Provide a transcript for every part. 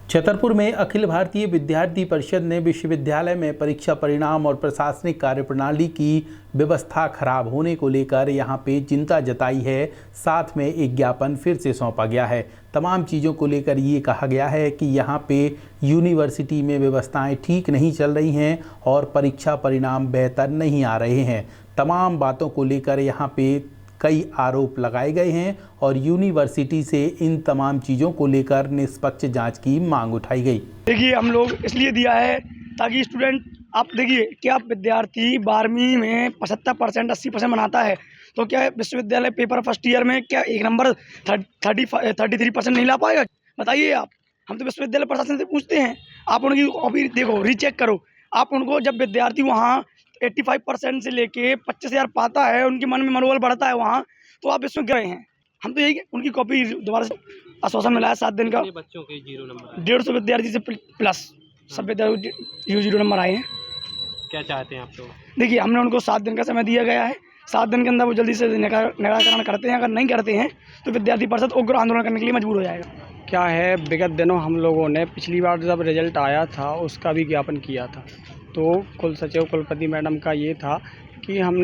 छतरपुर में अखिल भारतीय विद्यार्थी परिषद ने विश्वविद्यालय में परीक्षा परिणाम और प्रशासनिक कार्यप्रणाली की व्यवस्था खराब होने को लेकर यहां पे चिंता जताई है। साथ में एक ज्ञापन फिर से सौंपा गया है। तमाम चीज़ों को लेकर ये कहा गया है कि यहां पे यूनिवर्सिटी में व्यवस्थाएं ठीक नहीं चल रही हैं और परीक्षा परिणाम बेहतर नहीं आ रहे हैं। तमाम बातों को लेकर यहाँ पे कई आरोप लगाए गए हैं और यूनिवर्सिटी से इन तमाम चीज़ों को लेकर निष्पक्ष जांच की मांग उठाई गई। देखिए, हम लोग इसलिए दिया है ताकि स्टूडेंट, आप देखिए क्या विद्यार्थी 12वीं में 75% 80% बनाता है, तो क्या विश्वविद्यालय पेपर फर्स्ट ईयर में क्या एक नंबर 33% नहीं ला पाएगा? बताइए आप। हम तो विश्वविद्यालय प्रशासन से पूछते हैं, आप उनकी कॉपी देखो, रीचेक करो। आप उनको, जब विद्यार्थी वहाँ 85% से लेके 25,000 पाता है, उनके मन में मनोबल बढ़ता है वहाँ, तो आप इसमें गए हैं। हम तो यही उनकी कॉपी दोबारा से आश्वासन मिला है 7 दिन का। बच्चों के 0 नंबर 150 विद्यार्थी से प्लस सब विद्यार्थी 0 नंबर आए हैं। क्या चाहते हैं आप लोग? देखिए, हमने उनको 7 दिन का समय दिया गया है। 7 दिन के अंदर वो जल्दी से निराकरण करते हैं। अगर नहीं करते हैं तो विद्यार्थी परिषद उग्र आंदोलन करने के लिए मजबूर हो जाएगा। क्या है, विगत दिनों हम लोगों ने पिछली बार जब रिजल्ट आया था उसका भी ज्ञापन किया था, तो कुल सचिव कुलपति मैडम का ये था कि हम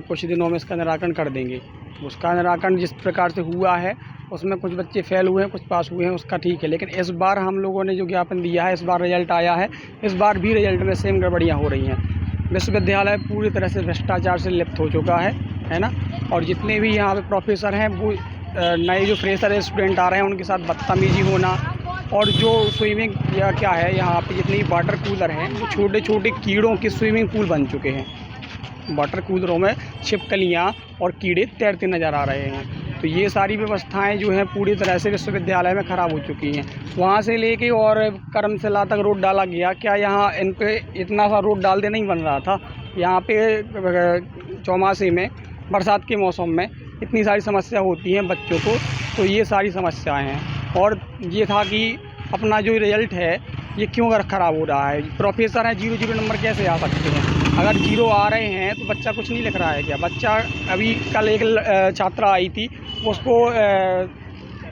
कुछ दिनों में इसका निराकरण कर देंगे। उसका निराकरण जिस प्रकार से हुआ है उसमें कुछ बच्चे फेल हुए हैं, कुछ पास हुए हैं, उसका ठीक है। लेकिन इस बार हम लोगों ने जो ज्ञापन दिया है, इस बार रिजल्ट आया है, इस बार भी रिजल्ट में सेम गड़बड़ियाँ हो रही हैं। विश्वविद्यालय पूरी तरह से भ्रष्टाचार से लिप्त हो चुका है ना। और जितने भी यहाँ पे प्रोफेसर हैं, वो नए जो फ्रेशर स्टूडेंट आ रहे हैं उनके साथ बदतमीजी होना, और जो स्विमिंग या क्या है, यहाँ पे जितनी वाटर कूलर हैं वो छोटे छोटे कीड़ों के स्विमिंग पूल बन चुके हैं। वाटर कूलरों में छिपकलियाँ और कीड़े तैरते नज़र आ रहे हैं। तो ये सारी व्यवस्थाएं जो हैं पूरी तरह से विश्वविद्यालय में ख़राब हो चुकी हैं। वहाँ से लेके और करमशिला तक रोड डाला गया, क्या यहाँ इन पे इतना सा रोड डाल दे नहीं बन रहा था? यहाँ पे चौमासे में, बरसात के मौसम में इतनी सारी समस्या होती हैं बच्चों को, तो ये सारी समस्याएं हैं। और ये था कि अपना जो रिज़ल्ट है ये क्यों अगर ख़राब हो रहा है? प्रोफेसर हैं, 0 नंबर कैसे आ सकते हैं? अगर 0 आ रहे हैं तो बच्चा कुछ नहीं लिख रहा है क्या? बच्चा, अभी कल एक छात्रा आई थी, उसको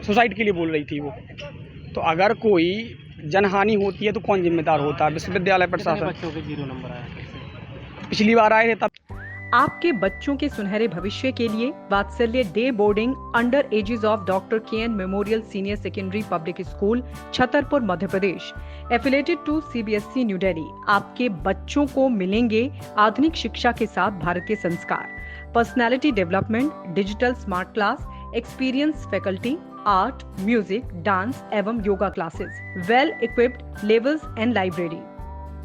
सुसाइड के लिए बोल रही थी वो। तो अगर कोई जनहानि होती है तो कौन जिम्मेदार होता है? विश्वविद्यालय प्रशासन। बच्चों के 0 नंबर आए पिछली बार आए थे तब। आपके बच्चों के सुनहरे भविष्य के लिए Vatsalya day boarding under aegis of doctor KN memorial senior secondary public school Chhatarpur Madhya Pradesh affiliated to CBSE new Delhi आपके बच्चों को मिलेंगे आधुनिक शिक्षा के साथ भारतीय संस्कार, personality development, digital smart class, experience faculty, art, music, dance एवं yoga classes, well equipped levels and library.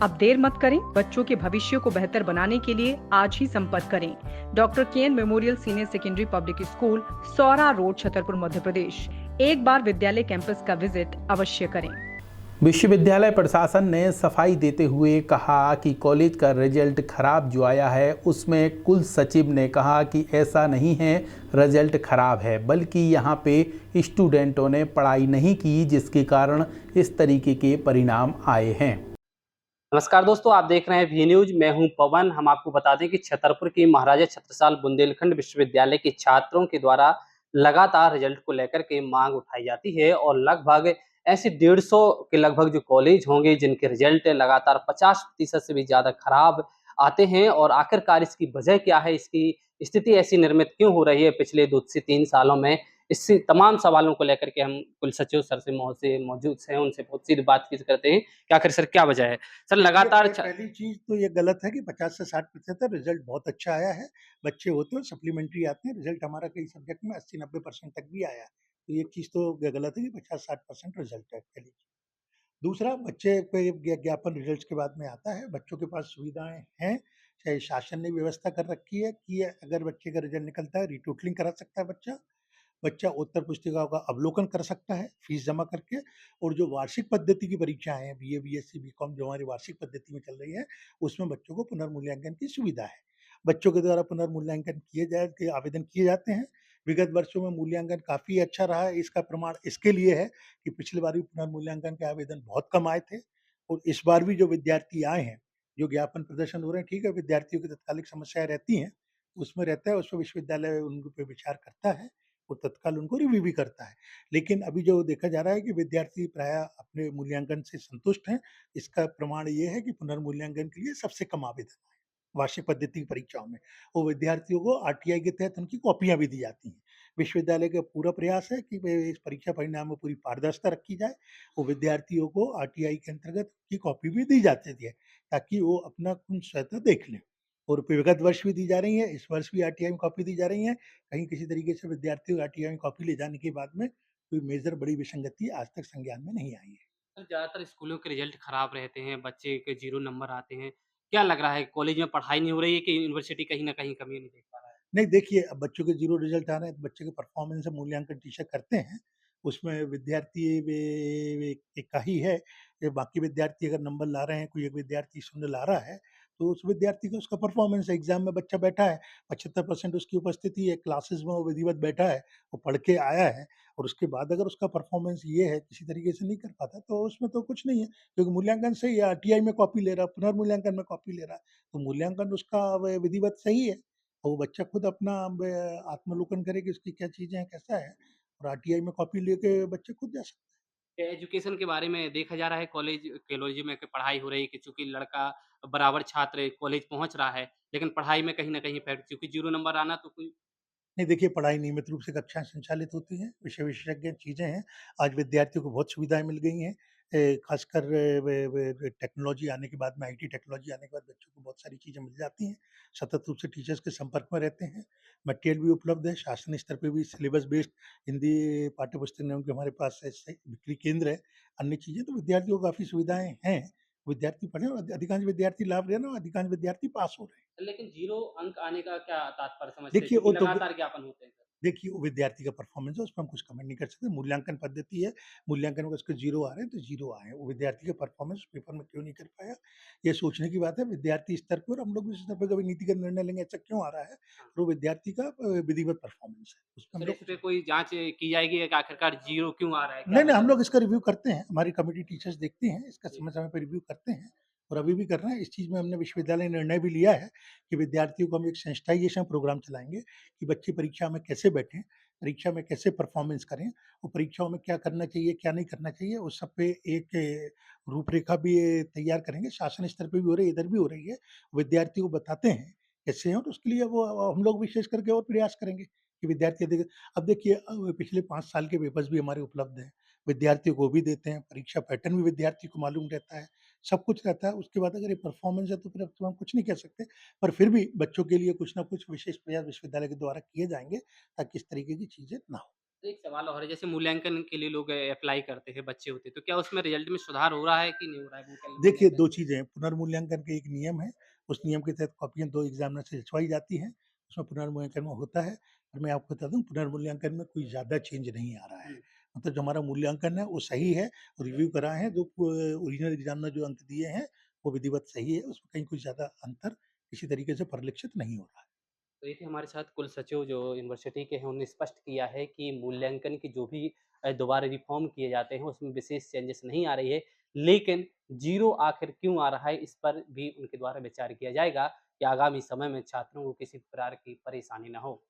अब देर मत करें, बच्चों के भविष्य को बेहतर बनाने के लिए आज ही संपर्क करें। Doctor KN memorial senior secondary public school, Saura road, Chhatarpur Madhya Pradesh. एक बार विद्यालय कैंपस का विजिट अवश्य करें। विश्वविद्यालय प्रशासन ने सफाई देते हुए कहा कि कॉलेज का रिजल्ट खराब जो आया है उसमें कुल सचिव ने कहा कि ऐसा नहीं है रिजल्ट खराब है, बल्कि यहाँ पे स्टूडेंटों ने पढ़ाई नहीं की जिसके कारण इस तरीके के परिणाम आए हैं। नमस्कार दोस्तों, आप देख रहे हैं वी न्यूज। मैं हूं पवन। हम आपको बता दें कि छतरपुर की महाराजा छत्रसाल बुंदेलखंड विश्वविद्यालय के छात्रों के द्वारा लगातार रिजल्ट को लेकर के मांग उठाई जाती है और लगभग ऐसे 150 के लगभग जो कॉलेज होंगे जिनके रिजल्ट लगातार 50% से भी ज्यादा खराब आते हैं। और आखिरकार इसकी वजह क्या है, इसकी स्थिति ऐसी निर्मित क्यों हो रही है पिछले 2 से 3 सालों में, इससे तमाम सवालों को लेकर के हम कुल सचिव सर से मौजूद हैं, उनसे बहुत सीधी बातचीत करते हैं कि आखिर सर क्या वजह है। सर लगातार पहली चीज तो ये गलत है कि 50 से 60% रिजल्ट बहुत अच्छा आया है। बच्चे होते हैं सप्लीमेंट्री आते हैं, रिजल्ट हमारा कई सब्जेक्ट में 80-90% तक भी आया है। तो ये चीज तो गलत है कि 50-60% रिजल्ट है। पहली चीज। दूसरा, बच्चे पे ज्ञापन रिजल्ट के बाद में आता है। बच्चों के पास सुविधाएं हैं, चाहे शासन ने व्यवस्था कर रखी है कि अगर बच्चे का रिजल्ट निकलता है रिटोटलिंग करा सकता है बच्चा। बच्चा उत्तर पुस्तिकाओं का अवलोकन कर सकता है फीस जमा करके। और जो वार्षिक पद्धति की परीक्षाएं हैं, बीए, बीएससी, बीकॉम जो हमारी वार्षिक पद्धति में चल रही है, उसमें बच्चों को पुनर्मूल्यांकन की सुविधा है। बच्चों के द्वारा पुनर्मूल्यांकन के आवेदन किए जाते हैं। विगत वर्षों में मूल्यांकन काफी अच्छा रहा है। इसका प्रमाण इसके लिए है कि पिछली बार भी पुनर्मूल्यांकन के आवेदन बहुत कम आए थे और इस बार भी जो विद्यार्थी आए हैं, जो ज्ञापन प्रदर्शन हो रहे हैं, ठीक है, विद्यार्थियों की तत्कालिक समस्याएं रहती हैं, उसमें रहता है, उस पर विश्वविद्यालय उन पे विचार करता है वो तत्काल उनको रिव्यू भी करता है। लेकिन अभी जो देखा जा रहा है कि विद्यार्थी प्रायः अपने मूल्यांकन से संतुष्ट हैं। इसका प्रमाण ये है कि पुनर्मूल्यांकन के लिए सबसे कम आवेदन आए वार्षिक पद्धति की परीक्षाओं में। और विद्यार्थियों को आरटीआई के तहत उनकी कॉपियाँ भी दी जाती हैं। विश्वविद्यालय का पूरा प्रयास है कि वे इस परीक्षा परिणाम में पूरी पारदर्शिता रखी जाए और विद्यार्थियों को आरटीआई के अंतर्गत की कॉपी भी दी जाती है, ताकि वो अपना खुद स्वतः देख लें। और विगत वर्ष भी दी जा रही है, इस वर्ष भी आरटीआई में कॉपी दी जा रही है। कहीं किसी तरीके से विद्यार्थियों को आरटीआई में कॉपी ले जाने के बाद में कोई मेजर बड़ी विसंगति आज तक संज्ञान में नहीं आई है। सर, ज़्यादातर स्कूलों के रिजल्ट खराब रहते हैं, बच्चे के 0 नंबर आते हैं। क्या लग रहा है कॉलेज में पढ़ाई नहीं हो रही है कि यूनिवर्सिटी कहीं न कहीं कमी नहीं देख पा रहा है? नहीं देखिए, अब बच्चों के 0 रिज़ल्ट आ रहे हैं, तो बच्चे के परफ़ॉर्मेंस का मूल्यांकन टीचर करते हैं। उसमें विद्यार्थी वे का ही है, कि बाकी विद्यार्थी अगर नंबर ला रहे हैं, कोई एक विद्यार्थी शून्य ला रहा है, तो उस विद्यार्थी का उसका परफ़ॉर्मेंस है। एग्ज़ाम में बच्चा बैठा है, 75% उसकी उपस्थिति है, क्लासेस में वो विधिवत बैठा है, वो पढ़ के आया है और उसके बाद अगर उसका परफ़ॉर्मेंस ये है, किसी तरीके से नहीं कर पाता, तो उसमें तो कुछ नहीं है, क्योंकि मूल्यांकन सही है, आरटीआई में कॉपी ले रहा है, पुनर्मूल्यांकन में कॉपी ले रहा है, तो मूल्यांकन उसका विधिवत सही है। और वो बच्चा खुद अपना आत्मावलोकन करे कि उसकी क्या चीज़ें हैं, कैसा है और आरटीआई में कॉपी लेके बच्चे खुद जा सकते हैं। एजुकेशन के बारे में देखा जा रहा है कॉलेज में कि पढ़ाई हो रही है कि चूँकि लड़का बराबर छात्र कॉलेज पहुँच रहा है, लेकिन पढ़ाई में कहीं न कहीं इफ़ेक्ट क्योंकि 0 नंबर आना तो कोई नहीं देखिए, पढ़ाई नियमित रूप से कक्षाएँ संचालित होती हैं, विषय विशेषज्ञ चीज़ें हैं। आज विद्यार्थियों को बहुत सुविधाएँ मिल गई हैं। ख़ासकर वे टेक्नोलॉजी आने के बाद में आईटी टेक्नोलॉजी आने के बाद बच्चों को बहुत सारी चीज़ें मिल जाती हैं। सतत रूप से टीचर्स के संपर्क में रहते हैं। मटेरियल भी उपलब्ध है, शासन स्तर पे भी सिलेबस बेस्ड हिंदी पाठ्यपुस्तक एवं के हमारे पास ऐसे बिक्री केंद्र है, अन्य चीज़ें तो विद्यार्थियों को काफ़ी सुविधाएँ हैं। विद्यार्थी पढ़ें और अधिकांश विद्यार्थी लाभ ले रहे हैं और अधिकांश विद्यार्थी पास हो रहे हैं। लेकिन 0 अंक आने का क्या तात्पर्य समझते हैं? देखिए, क्योंकि वो तो लगातार ज्ञापन होते हैं सर। देखिए, वो विद्यार्थी का परफ़ॉर्मेंस है, उसपे हम कुछ कमेंट नहीं कर सकते। मूल्यांकन पद्धति है, मूल्यांकन में उसके 0 आ रहे हैं, तो 0 आए हैं। वो विद्यार्थी का परफ़ॉर्मेंस पेपर में क्यों नहीं कर पाया, ये सोचने की बात है विद्यार्थी स्तर पे और हम लोग भी उस स्तर पे कभी नीतिगत निर्णय लेंगे, ऐसा क्यों आ रहा है? वो विद्यार्थी का विधिवत परफ़ॉर्मेंस है। उसपे हम सर, लोग इस पे कोई जाँच की जाएगी कि आखिरकार 0 क्यों आ रहा है? क्या नहीं, नहीं, हम वजह लोग इसका रिव्यू करते हैं। हमारी कमिटी टीचर्स देखती हैं, इसका जी। समय-समय पे रिव्यू करते हैं और अभी भी कर रहे हैं। इस चीज़ में हमने विश्वविद्यालय ने निर्णय भी लिया है कि विद्यार्थियों को हम एक सेंसिटाइज़ेशन प्रोग्राम चलाएँगे कि बच्चे परीक्षा में कैसे बैठें, परीक्षा में कैसे परफ़ॉर्मेंस करें और परीक्षाओं में क्या करना चाहिए, क्या नहीं करना चाहिए, उस सब पे एक रूपरेखा भी तैयार करेंगे। शासन स्तर पे भी हो रही है, इधर भी हो रही है। विद्यार्थियों को बताते हैं कैसे हैं, तो उसके लिए वो हम लोग विशेष करके और प्रयास करेंगे कि विद्यार्थी अधिक अब देखिए पिछले 5 साल के पेपर्स भी हमारे उपलब्ध हैं। विद्यार्थियों को भी देते हैं, परीक्षा पैटर्न भी विद्यार्थी को मालूम रहता है, सब कुछ रहता है। उसके बाद अगर ये परफ़ॉर्मेंस है तो फिर अब तो हम कुछ नहीं कह सकते। पर फिर भी बच्चों के लिए कुछ न कुछ विशेष प्रयास विश्वविद्यालय के द्वारा किए जाएँगे ताकि इस तरीके की चीज़ें ना हो। तो एक सवाल और है, जैसे मूल्यांकन के लिए लोग अप्लाई करते हैं, बच्चे होते हैं, तो क्या उसमें रिजल्ट में सुधार हो रहा है कि नहीं हो रहा है देखिए, मूल्यांकन 2 में? चीज़ें हैं, पुनर्मूल्यांकन का एक नियम है, उस नियम के तहत कॉपियाँ 2 एग्ज़ामिनर से लिखवाई जाती हैं, उसमें पुनर्मूल्यांकन में होता है और मैं आपको बता दूँ पुनर्मूल्यांकन में कोई ज़्यादा चेंज नहीं आ रहा है। हुँ। मतलब जो हमारा मूल्यांकन है वो सही है, रिव्यू कराए हैं, जो ओरिजिनल एग्ज़ामिनर जो अंक दिए हैं, वो विधिवत सही है, उसमें कहीं कोई ज़्यादा अंतर किसी तरीके से परिलक्षित नहीं हो रहा है। तो ये थे हमारे साथ कुल सचिव जो यूनिवर्सिटी के हैं, उन्होंने स्पष्ट किया है कि मूल्यांकन की जो भी दोबारा रिफ़ॉर्म किए जाते हैं, उसमें विशेष चेंजेस नहीं आ रही है। लेकिन 0 आखिर क्यों आ रहा है, इस पर भी उनके द्वारा विचार किया जाएगा कि आगामी समय में छात्रों को किसी प्रकार की परेशानी ना हो।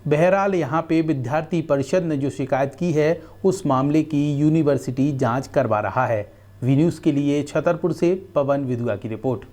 बहरहाल यहाँ पे विद्यार्थी परिषद ने जो शिकायत की है उस मामले की यूनिवर्सिटी जांच करवा रहा है। वी न्यूज़ के लिए छतरपुर से पवन विधुआ की रिपोर्ट।